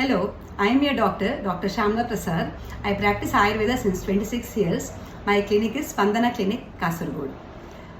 Hello, I am your doctor, Dr. Shyamala Prasad. I practice Ayurveda since 26 years. My clinic is Spandana Clinic, Kasaragod.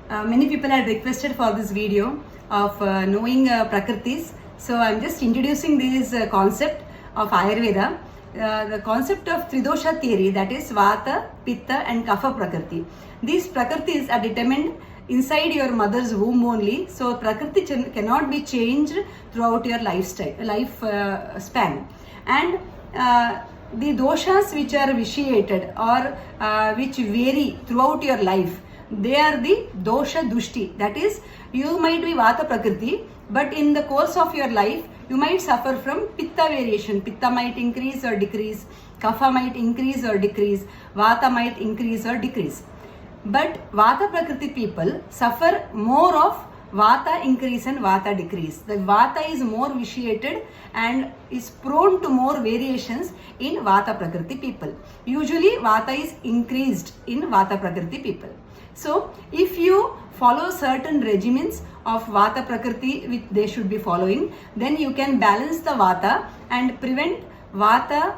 Many people had requested for this video of knowing Prakritis. So I am just introducing this concept of Ayurveda. The concept of Tridosha theory, that is Vata, Pitta and Kapha Prakriti. These Prakritis are determined inside your mother's womb only. So Prakriti cannot be changed throughout your life span. And the doshas which are vitiated or which vary throughout your life, they are the dosha dushti. That is, you might be Vata Prakriti, but in the course of your life, you might suffer from pitta variation. Pitta might increase or decrease, kapha might increase or decrease, vata might increase or decrease. But Vata Prakriti people suffer more of Vata increase and Vata decrease. The Vata is more vitiated and is prone to more variations in Vata Prakriti people. Usually Vata is increased in Vata Prakriti people. So if you follow certain regimens of Vata Prakriti which they should be following, then you can balance the Vata and prevent Vata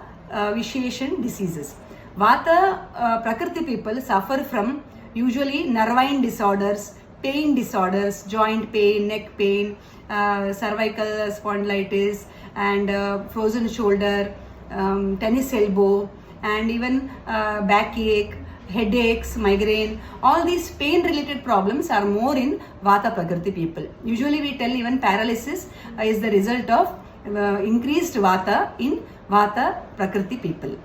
vitiation diseases. Vata Prakriti people suffer from usually nervine disorders, pain disorders, joint pain, neck pain, cervical spondylitis and frozen shoulder, tennis elbow and even backache, headaches, migraine. All these pain related problems are more in Vata Prakriti people. Usually we tell even paralysis is the result of increased Vata in Vata Prakriti people.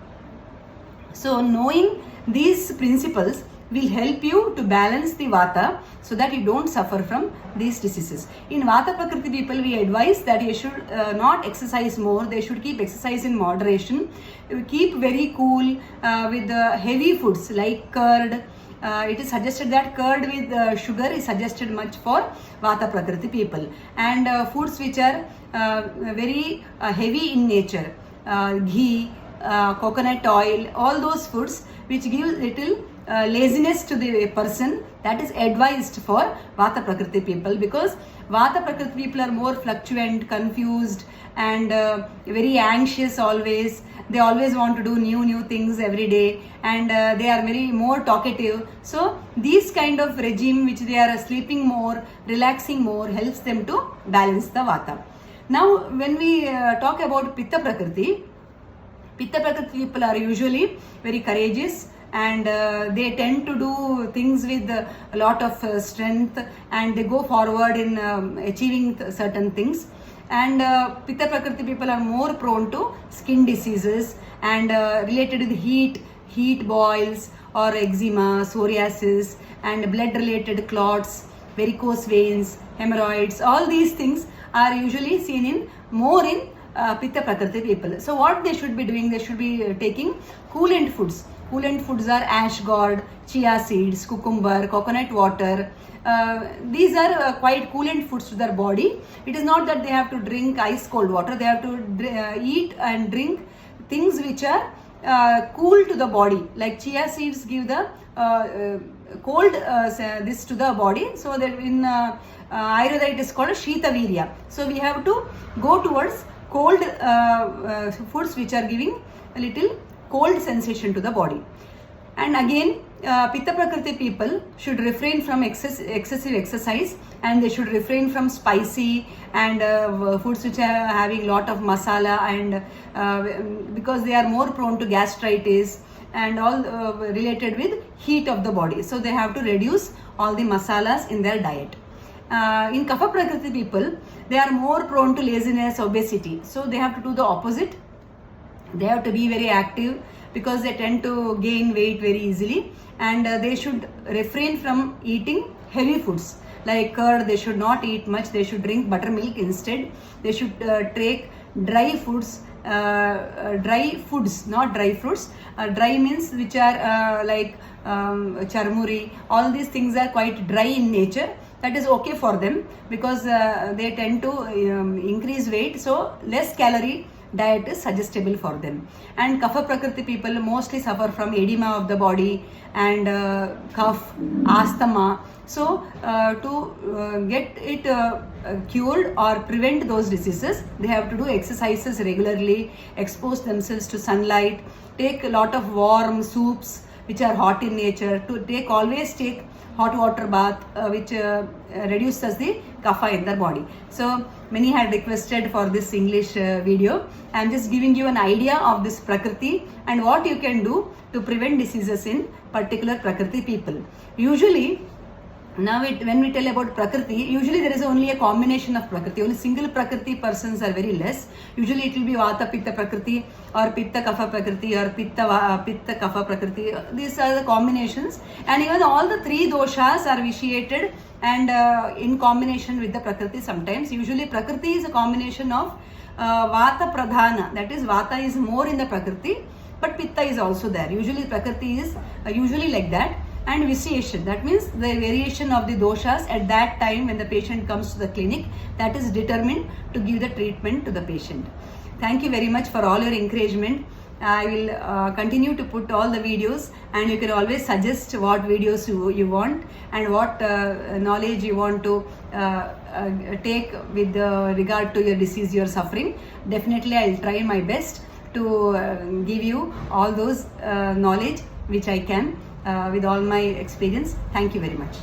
So knowing these principles will help you to balance the Vata so that you don't suffer from these diseases. In Vata Prakriti people, we advise that you should not exercise more. They should keep exercise in moderation. Keep very cool with heavy foods like curd. It is suggested that curd with sugar is suggested much for Vata Prakriti people. And foods which are very heavy in nature, ghee, coconut oil, all those foods which give little laziness to the person, that is advised for Vata Prakriti people, because Vata Prakriti people are more fluctuant, confused and very anxious always. They always want to do new things every day and they are very more talkative. So these kind of regime which they are sleeping more, relaxing more, helps them to balance the Vata. Now when we talk about Pitta Prakriti people are usually very courageous and they tend to do things with a lot of strength and they go forward in achieving certain things. And Pitta Prakriti people are more prone to skin diseases and related with heat boils or eczema, psoriasis and blood related clots, varicose veins, hemorrhoids. All these things are usually seen in more in Pitta Prakriti people. So what they should be doing, they should be taking coolant foods. Coolant foods are ash gourd, chia seeds, cucumber, coconut water. These are quite coolant foods to their body. It is not that they have to drink ice cold water. They have to eat and drink things which are cool to the body. Like chia seeds give the cold this to the body. So that in Ayurveda it is called Shita Virya. So we have to go towards cold foods which are giving a little cold sensation to the body. And again, Pitta Prakriti people should refrain from excessive exercise and they should refrain from spicy and foods which are having lot of masala and because they are more prone to gastritis and all related with heat of the body. So they have to reduce all the masalas in their diet. In Kapha Prakriti people, they are more prone to laziness, obesity. So they have to do the opposite. They have to be very active because they tend to gain weight very easily, and they should refrain from eating heavy foods like curd. They should not eat much. They should drink buttermilk instead. They should take dry foods, not dry fruits. Dry means which are like charmuri. All these things are quite dry in nature. That is okay for them because they tend to increase weight. So less calorie diet is suggestible for them. And kapha prakriti people mostly suffer from edema of the body and cough, asthma. So to get it cured or prevent those diseases, they have to do exercises regularly, expose themselves to sunlight, take a lot of warm soups which are hot in nature, to always take hot water bath which reduces the kapha in their body. So many had requested for this English video. I am just giving you an idea of this Prakriti and what you can do to prevent diseases in particular Prakriti people. Usually, now when we tell about Prakriti, usually there is only a combination of Prakriti. Only single Prakriti persons are very less. Usually it will be Vata Pitta Prakriti or Pitta Kapha Prakriti or Pitta Kapha Prakriti. These are the combinations, and even all the three doshas are vitiated and in combination with the Prakriti sometimes. Usually Prakriti is a combination of Vata Pradhana, that is Vata is more in the Prakriti, but Pitta is also there. Usually Prakriti is usually like that. And vitiation, that means the variation of the doshas at that time when the patient comes to the clinic, that is determined to give the treatment to the patient. Thank you very much for all your encouragement. I will continue to put all the videos, and you can always suggest what videos you want and what knowledge you want to take with regard to your disease you are suffering. Definitely I will try my best to give you all those knowledge which I can with all my experience. Thank you very much.